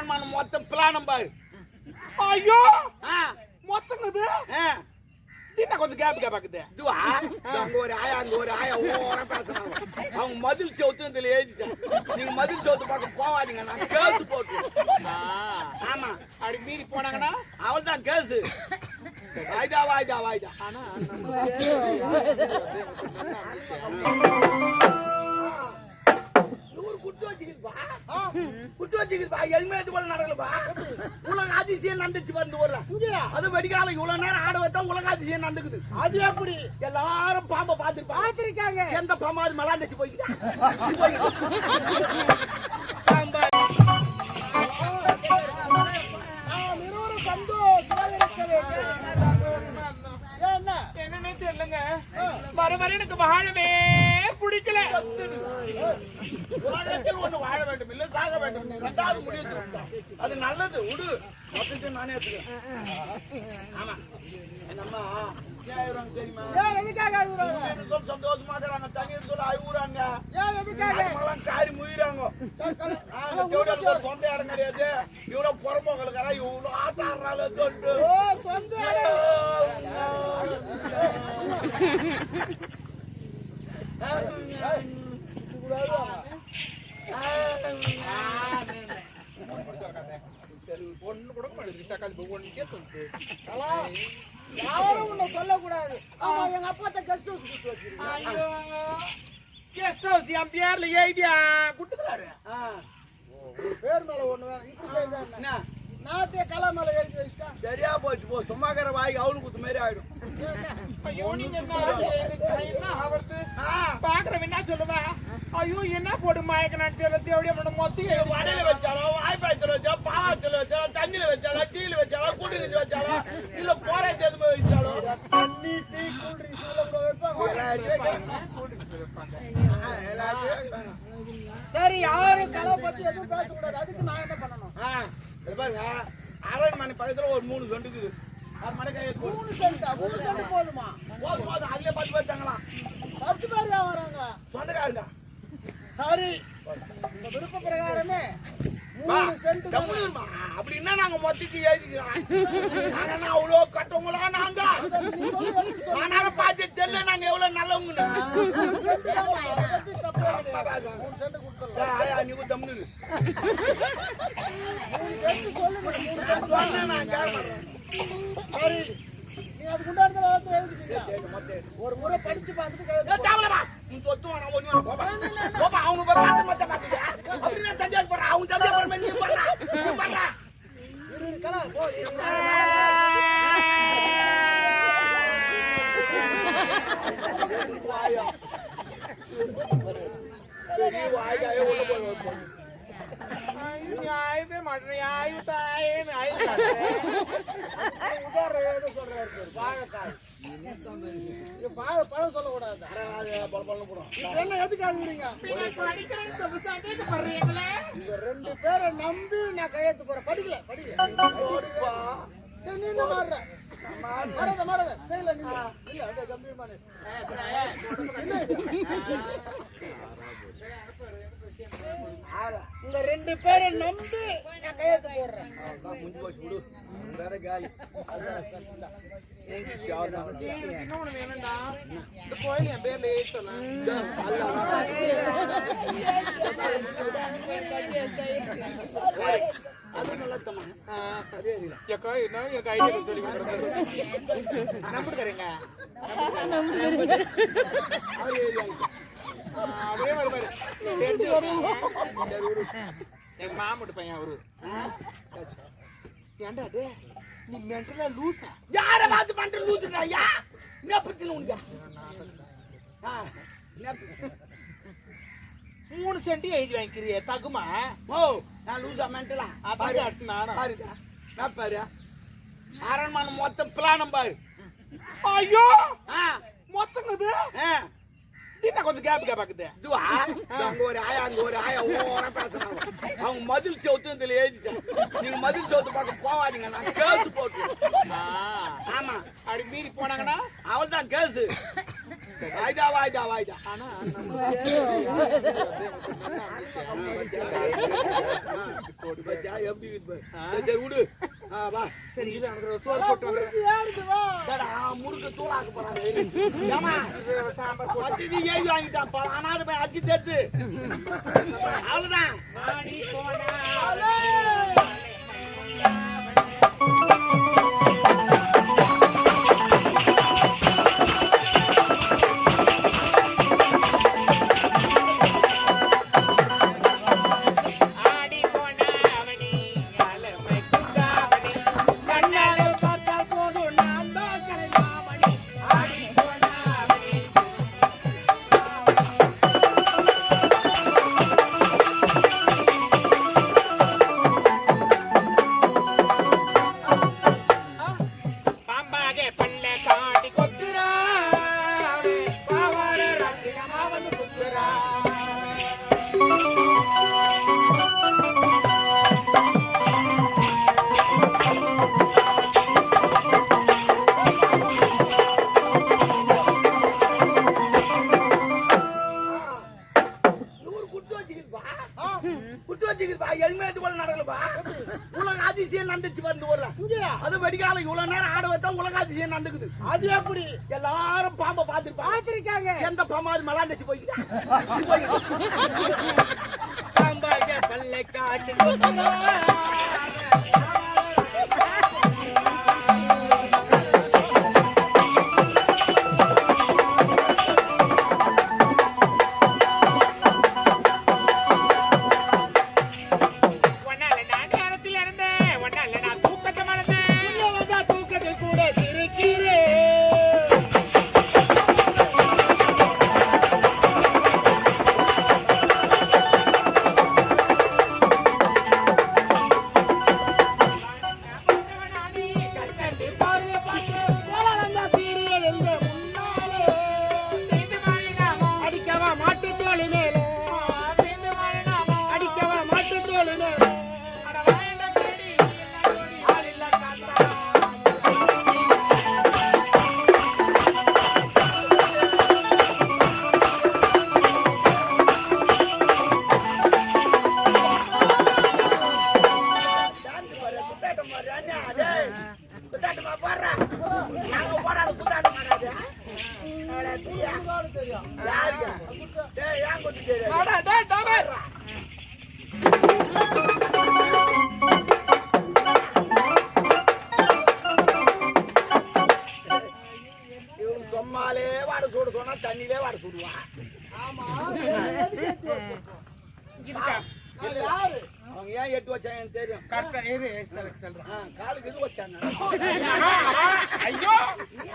அரண்மனை மொத்தம் பிளானம் பாரு. ஐயோ ஆ மொத்தங்குது. என்ன கொஞ்சம் கேப் கேப்பாக்குது. இதுவா அங்க ஒரு ஆயா ஓர பேசுறாங்க. அவங்க மதில் சவுத்துல எழுதிட்டாங்க. நீங்க மதில் சவுத்து பார்க்க போவாதீங்க, நான் கேஸ் போட்டு. ஆமா அப்படி மீறி போனாங்கன்னா அவள் தான் கேஸ். வாய்தா ஆனா குட்டு வச்சுக்கிதுப்பா. எதுவுமே இது போல நடக்கலப்பா. உலக அதிசயம் நடந்துச்சு வந்து ஊர்ல. அது வெடிக்கால இவ்வளவு நேரம் ஆட வச்சா உலக அதிசயம் நடந்துக்குது. அது எப்படி எல்லாரும் பாம்பை பாத்திருக்காங்க? எந்த பாம்பாவது மலாந்துச்சு போய்க்குதா? என்னன்னே தெரியலங்க. வர எனக்கு வாழவே பிடிக்கல. உலகத்தில் ஒண்ணு வாழ வேண்டும், இல்ல சாக வேண்டும். ரெண்டாவது முடிவு அது நல்லது. விடு மொத்தத்தை நானே எடுத்துக்கிறேன். ஆமா என்னம்மா தெரியுமா? சந்தோஷமா இருக்கிறாங்க. தண்ணி சொல்ல அழுகுறாங்க. காரி முயிறாங்க. சொந்த இடம் கிடையாது. இவ்வளவு புறம்போக்களுக்கார இவ்வளவு ஆட்டாடுறாங்க சொல்லிட்டு சொந்த பொண்ணு கூட யாரும் உன்னை சொல்லக்கூடாது. எங்க அப்பா கெஸ்ட் ஹவுஸ் கொடுத்து வச்சிருக்கீங்க. கெஸ்ட் ஹவுஸ் என் பேர்ல எழுதியா குட்டுக்கிறாரு. பேர் மேல ஒண்ணு வேணும். இப்படி செய்தா நாட்டிய கலா மேல எழுதி வச்சுட்டா சரியா போச்சு. போ சும்மாக்கிற வாய்க்கு அவனு குத்து மாதிரி ஆயிடும். ஐயோ நீங்க என்ன அவருக்கு பாக்குறவன் என்ன சொல்லுவா? ஐயோ என்ன போடு மயக்கனாட்டு தேவடியா மொத்த வடையில வச்சாலும் வாய்ப்பாய்ச்சல் வச்சாலும் பாவாச்சல் வச்சாலும் தண்ணியில வச்சாலும் டீல வச்சாலும் கூட்டிட்டு வச்சாலும் இல்ல போரே தேர்ந்து போய் வச்சாலும் தண்ணி டீ சரி யாரும் கலை பத்தி எதுவும் பேசக்கூடாது. அதுக்கு நான் என்ன பண்ணணும்? பாருங்க அரண்மனை பக்கத்துல ஒரு 3 சென்ட் இருக்குது. அது மணி கையை 3 சென்ட் போதுமா? போதும் அதுலயே 10 பேர் தங்கலாம். 10 பேர் வராங்க சொந்தக்காரங்க. சரி உங்க விருப்ப பிரகாரமே 3 சென்ட் அப்படின்னா நாங்க மொத்தத்துக்கு எழுதிக்கிறோம். அவ்வளோ கட்டவங்களா நாங்க ஆனாலும் பார்த்து தெரியல நாங்க எவ்வளவு நல்லவங்க. நீ தம்னு சரி நீ அதுக்கு உண்டான ஒரு முறை படிச்சு பார்த்துட்டு சொத்து அவங்க சந்தேகப்படுற அவங்க சந்தேகப்படுற நீ பண்ற ஆயுதே மாட்டேன் ஆயுதாயே பழம் சொல்லக்கூடாது. என்ன எதுக்காக 2 பேரை நம்பி நான் கையெழுத்து போறேன். படிக்கல நீ என்ன மாறுற மாறத ஸ்டைல நீ இல்ல அப்படியே கம்பீரமான உங்க 2 பேரை நம்பி நான் கையெழுத்து போடுறேன். வேற காலி இன்னொன்னு வேணும்டா. இந்த கோயில் என் பேர்ல ஏற்றலாம். அது நல்லா தம்மா. அதே நம்பிடுறீங்க அவரே வருவாரு. எங்க மாமட்டு பையன் அவரு. ஏன்டா டே நீ மென்டலா லூசா? யார பார்த்து மென்டல் லூசுடா? என்ன பிரச்சனை உனக்கு? 3 சென்ட் எழுதி வாங்கிக்கிறியே தகுமா? ஓ நான் லூசா மென்டலா? பாருடா நான் பாரு அரண்மனை மொத்தம் பிளானம் பாரு. ஐயோ மொத்தங்குது. என்ன கொஞ்சம் கேப் கேப்பாக்குது. இதுவா அங்க ஒரு ஆயா ஓர பேசுறாங்க. அவங்க மதில் சவுத்துல எழுதிட்டாங்க. நீங்க மதில் சவுத்து பார்க்க போவாதீங்க, நான் கேஸ் போட்டு. ஆமா அப்படி மீறி போனாங்கன்னா அவள் தான் கேஸ். வாய்தா ஆனா எப்படி இருக்கு பாரு. சரி விடு. வா சரி இது எனக்கு சோறு போட்டு முறுக்கு ஏறுது வா. முறுக்கு தூளாக்க போறாங்க. ஏமா பச்சதி ஏறி வாங்கிட்டான். அனாத போய் அடிச்சு தேத்து. அவ்வளவுதான். ஆடி போனா அலே. ஆடி போனா அவனி அலமை குந்தாவணி கண்ணால பார்த்தால் போதும் நான் தான் கலைமாமணி ஆடி போனா அவனி பாம்பாக பல்ல காடி கொத்துறா பாவாட ரத்தினமா வந்து குத்துறா நூறு குத்து வச்சுக்கிதுப்பா. குத்து வச்சுக்கிதுப்பா. எதுவுமே இது போல நடக்கலப்பா. உலக அதிசயம் நடந்துச்சு வந்து ஊர்ல. இங்கயா? அது வெடிக்கால இவ்வளவு நேரம் ஆட வச்சா உலக அதிசயம் நடக்குது. அது எப்படி? எல்லாரும் பாம்பை பார்த்திருப்பாங்க. பாத்திருக்காங்க. எந்த பாமாவது மலாந்துச்சு போய்க்குதா? பாம்பாக பல்லை காட்டி ஒன்னால நான் நேரத்தில் இருந்தேன் ஒன்னால நான் தூக்கத்தை மறந்தேன் உள்ள வந்தா தூக்கத்தில் கூட சிரிக்கிறேன். கண்கண்டு பார்வை பார்த்து வேளாங்கண்ணா சீரியல் எங்க முன்னாலே சேர்ந்து வாழினாமோ அடிக்கவா மாட்டு தோழி மேலே சேர்ந்து வாழினாமோ அடிக்கவா மாட்டு தோழி மேலே அட வாயண்ட தேடி எல்லாம் ஓடி ஆளில்ல காத்தா டான்ஸ் பாரு, குத்தாட்டம் பாரு. அண்ணா, டேய், குத்தாட்டமா பாடுறா. நாங்க போடாத குத்தாட்டம் பாடாது. அட, தீயா. தெரியும். யாருக்கு? டேய், ஏன் குத்து தெரியாது? அட டேய் டாமர் இவன் சும்மாலே வாட சூடு சொன்னா தண்ணியிலே வாட சுடுவான். ஆமா எதுக்கு ஏத்தி வச்சிருக்கோம்? இதுக்கா அது யாரு? அவங்க ஏன் எட்டு வச்சாங்க எனக்கு தெரியும். கரெக்டா இரு சொல்றேன் காலுக்கு இது வச்சாங்க. ஐயோ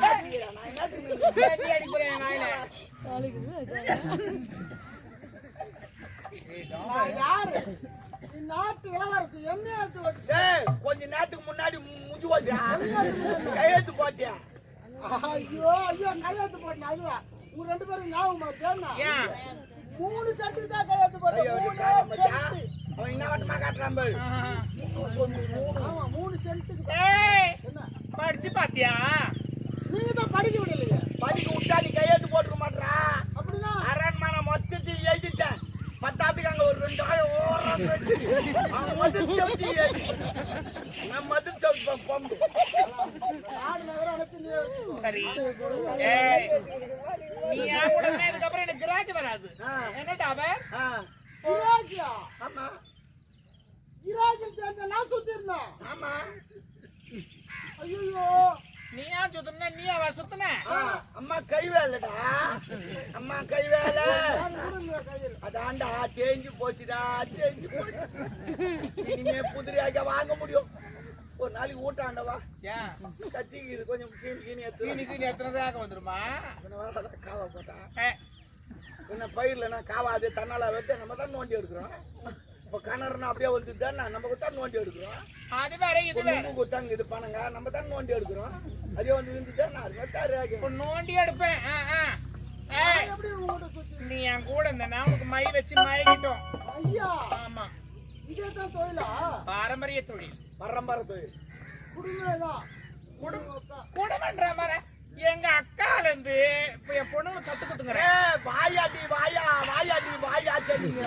நான் என்ன தேடி அடி போறேன் நாயில நான் யாரு? இந்நாட்டு இளவரசி என்ன ஏத்தி வச்சு? டேய், கொஞ்ச நேரத்துக்கு முன்னாடி முஞ்சி வச்சா கையெழுத்து போட்டியா? ஐயோ ஐயோ கையெழுத்து போட்டேன் அதுவா? உங்க ரெண்டு பேரும் ஞாபகமா இருக்கா? ஏன் 3 செட்டு தான் கையெழுத்து போட்டேன். ஐயோ, 3 மச்சான். செட்டு. அவன் என்ன வட்டமா காட்டுறான் பாரு. ஆமா 3 சென்ட்டுக்கு தான். ஏய் என்ன? படிச்சு பாத்தியா நீங்க தான் படிக்க விடலையே. படிக்க விட்டா நீ கையெழுத்து போட்டுக்க மாட்டா. அப்படின்னா அரண்மனை மொத்தத்தையும் எழுதிட்டேன். பத்தாத்துக்கு அங்க ஒரு 2 ஆயிரம் ஓரம் வச்சு அவன் மதில் சவுத்தி எழுதிட்டேன். நான் மதில் சவுத்தி பம்பு. நாடு நகரம் அனைத்து நீ வச்சுக்கோ. சரி ஏய் நீ ஏன் கூட இதுக்கப்புறம் எனக்கு கிராக்கி வராது ஆ, என்னடா அவன் ஆ, இராஜியா? ஆமா, இராஜில் சேர்ந்த நான் சுத்தி இருந்தேன். ஆமா. ஐயோ நீ ஏன் சுத்தன நீ அவ சுத்தன ஆ, அம்மா கை வேலைடா. அம்மா கை வேலை. கையில் அதான்டா தேஞ்சு போச்சுடா, தேஞ்சு போச்சு. இனிமே புதிரியாக வாங்க முடியும். ஒரு நாளைக்கு ஊட்டாண்டவா ஏன் கத்திக்குது கொஞ்சம் கீழே எடுத்து நீ எத்தனதாக வந்துருமா காவா போட்டா என்ன பயிர்ல நான் காவாது தன்னால வச்சு நம்ம தான் நோண்டி எடுக்கிறோம். இப்போ கிணறுனா அப்படியே வந்து தானே நம்ம தான் நோண்டி எடுக்கிறோம். அது வேற இது வேற கொடுத்தாங்க இது பணங்க நம்ம தான் நோண்டி எடுக்கிறோம். அதே வந்து விந்துட்டா அது வச்சாரு இப்ப நோண்டி எடுப்பேன் ஏய் எப்படி உங்கள்கிட்ட சுத்தி? நீ என் கூட இருந்தனா உனக்கு மை வச்சு மயக்கிட்டோம் ஐயா ஆமா இதே தான் தொழிலா? பாரம்பரிய தொழில் பரம்பரை தொழில். குடும்பம் தான். கூட பண்ற மாதிரி எங்க அக்கால இருந்து இப்ப என் பொண்ணுங்க கத்து கொடுத்துக்கிறேன். வாயாடி வாயா வாயாடி வாயா சரிங்க.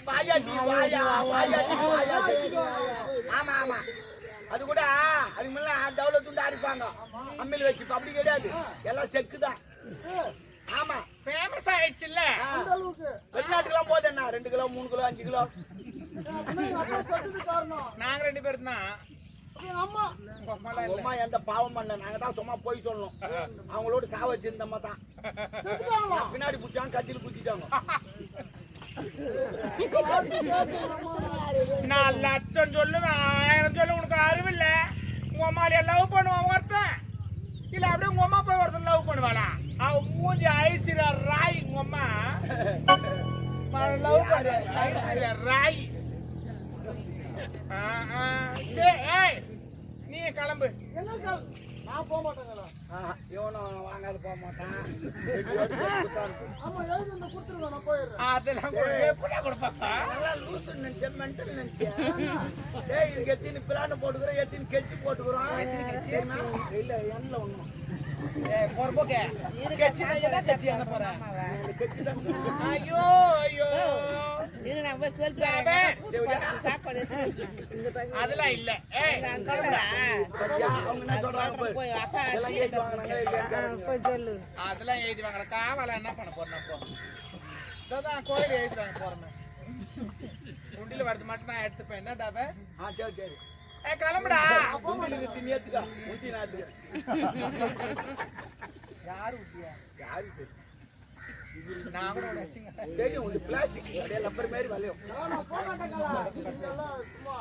வாயாடி வாயா வாயாடி வாயா சரிங்க. ஆமா ஆமா. அது கூட அதுக்கு முன்ன டவுல துண்டு அரைப்பாங்க. அம்மில வச்சு அப்படி கிடையாது. எல்லாம் செக்குதான். ஆமா ஃபேமஸ் ஆயிடுச்சுல்ல. அந்த அளவுக்கு வெளிநாட்டுக்குலாம் போது என்ன 2 கிலோ 3 கிலோ 5 கிலோ காரணம் நாங்க 2 பேரும் தான். அம்மா அம்மா எந்த பாவம் பண்ணல. நாங்க தான் சும்மா போய் சொல்லணும். அவங்களோட சாவ வச்சிருந்தம்மா தான் பின்னாடி பிடிச்சாங்க கத்தியில் குத்திட்டாங்க. 4 லட்சம் சொல்லுவேன் 1000 சொல்லு. உனக்கு அறிவில்ல. உங்க அம்மாலிய லவ் பண்ணுவான் ஒருத்தன் இல்ல அப்படியே உங்க அம்மா போய் ஒருத்தன் லவ் பண்ணுவாளா? அவன் மூஞ்சி ஐஸ்வர்யா ராய். உங்க அம்மா லவ் பண்ண ஐஸ்வர்யா ராய். நீ கிளம்பு. நான் போக மாட்டேங்களா? இவனும் வாங்காது போக மாட்டான். ஆமா எழுதி இந்த கொடுத்துருங்க நான் போயிடுறேன். அதெல்லாம் எப்படியா கொடுப்பாப்பா? நல்லா லூசு நினைச்சேன் மென்டல் நினைச்சேன். டேய் இங்க எத்தினி பிளான் போட்டுக்கிறோம் எத்தினி கெச்சி போட்டுக்கிறோம். இல்ல எண்ணில் ஒண்ணும் பொறுப்போக்கே ஐயோ ஐயோ அதெல்லாம் இல்ல. அதெல்லாம் எழுதி வாங்கல. காவல என்ன பண்ண போறோம்? கோயில் எழுதிவாங்க போறேன். குண்டில வரது மட்டும் நான் எடுத்துப்பேன். என்னடாப சரி சரி கிளம்புடா. யாரு ஊட்டியா? யாரு தெரியும்? நான் கூட வச்சுங்க தெரியும். ஒரு பிளாஸ்டிக் அப்படியே லப்பர் மாதிரி வளையும். நான் போக மாட்டேங்களா? சும்மா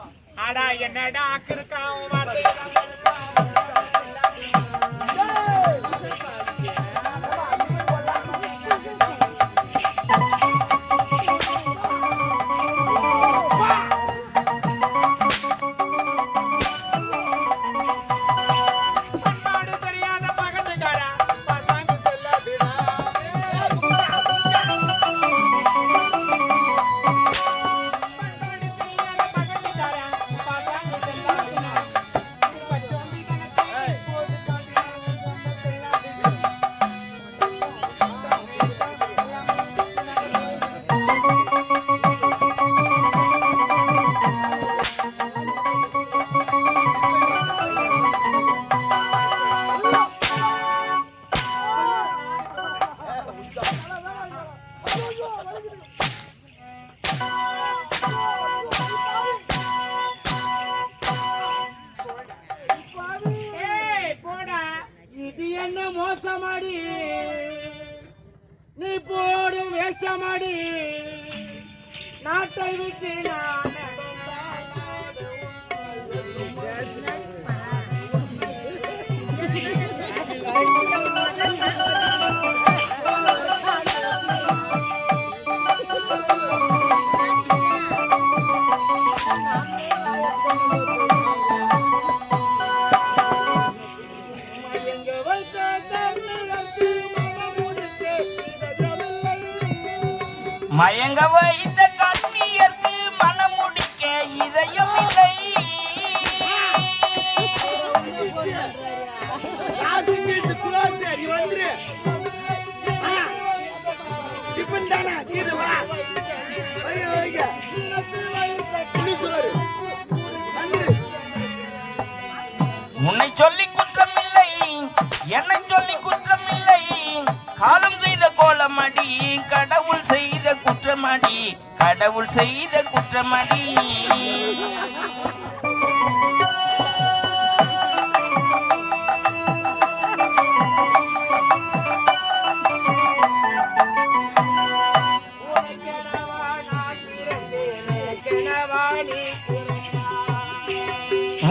ஆடா என்னடா கிறுக்காவும் வார்த்தை மோசமாடி நீ போடும் வேஷமாடி நாட்டை விட்டு நான் மயங்க வைத்த கண்ணியர்க்கு மனம் முடிக்க இதயம் இல்லை. உன்னை சொல்லி குற்றம் இல்லை என்னை சொல்லி குற்றம் இல்லை. காலம் செய்த கோலமடி கடவுள் செய்த குற்றமடி கடவுள் செய்த குற்றமடி.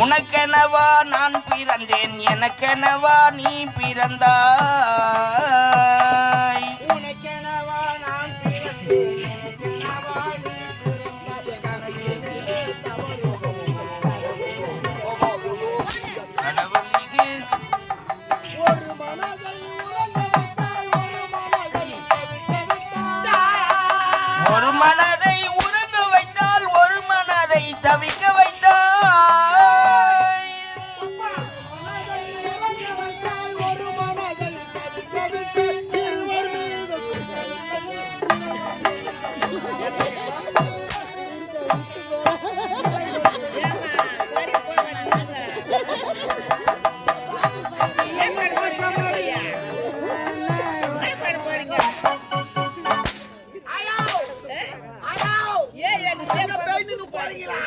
உனக்கெனவா நான் பிறந்தேன் எனக்கெனவா நீ பிறந்தாய். உனக்கெனவா நான் பிறந்தேன் எனக்கெனவா நீ பிறந்தாய். கடவுள் இது ஒரு மனதை ஒரு மனதை உருக வைத்தால் ஒரு மனதை தவிக்க வைத்தால் ஒரு போறீங்களா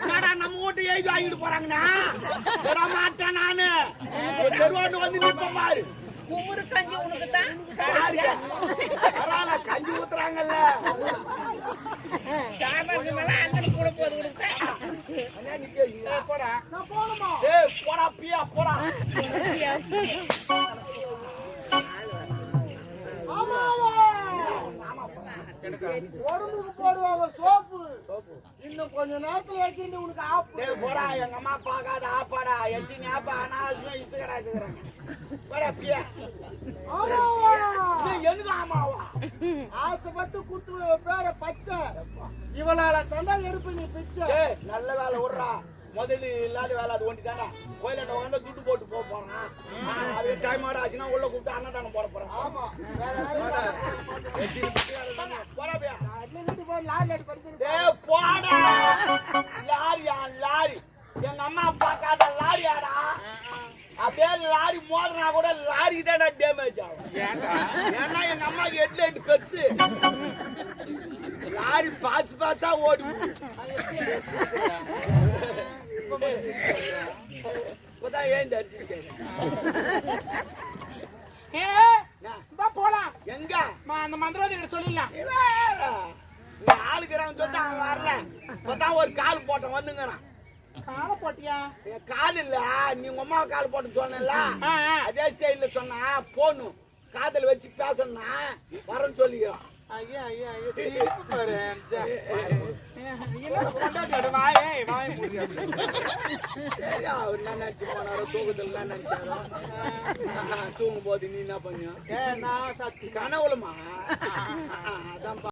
என்னடா நம்ம வீட்டு எழுதி வாங்கிட்டு போறாங்கண்ணா விட மாட்டேன் நானு தெருவாண்டு வந்து நிப்ப பாரு குமுறு கஞ்சி உனக்கு தான் பரவாயில்ல கஞ்சி ஊத்துறாங்கல்ல சாப்பாடு மேல அந்த கூட போது உனக்கு போடா நான் போகணுமா ஏய் போடா பியா போடா உடம்புக்கு போடுவாங்க சோப்பு இன்னும் கொஞ்ச நேரத்துல வைக்கிட்டு உனக்கு ஆப்பு டேய் போடா எங்க அம்மா பாக்காத ஆப்பாடா எத்தி ஞாபக அனாவசியம் இசுகடா இருக்குறாங்க போடா பியா எனக்கு ஆமாவா ஆசைப்பட்டு குத்து பேர பச்சை இவளால தண்டா எடுப்பு நீ பிச்சை ஏய் நல்ல வேலை விடுறா முதல்ல இல்லாத வேலை அது ஒண்டி தானே கோயிலாண்ட உட்காந்து துட்டு போட்டு போறான் அது டைம் ஆட ஆச்சுன்னா உள்ள கூப்பிட்டு அன்னதானம் போட போறான் ஆமா போடா பியா வீட்டு போய் லாரி அடி படிக்கிறது டேய் போடா லாரியா லாரி எங்க அம்மா பார்க்காத லாரியாடா அப்படியே லாரி மோதினா கூட லாரி தானே டேமேஜ் ஆகும் ஏன்னா எங்க அம்மாக்கு ஹெட்லைட் கட்சு லாரி பாசா ஓடி இப்பதான் ஏன் தரிசி போலாம் எங்க அந்த மந்திரவாதி கிட்ட சொல்லிடலாம் நீ ஆளுக்கிறவன் சொல்லிட்டு அவன் வரல இப்பதான் ஒரு கால் போட்டேன் வந்துங்கிறான் காலை போட்டியா என் கால் இல்ல நீ உங்க அம்மா கால் போட்டு சொன்னல அதே ஸ்டைல சொன்னா போனும் காதல் வச்சு பேசணும்னா வரேன்னு சொல்லிக்கிறோம் ஐயா ஐயா ஐயா திருப்பி பாரு வாயே வாய முடியாது அவர் என்ன நினைச்சு போனாரோ தூக்கத்துல நினைச்சாரோ தூங்கும் போது நீ என்ன பண்ணியா நான் சத்தி கனவுலமா அதான்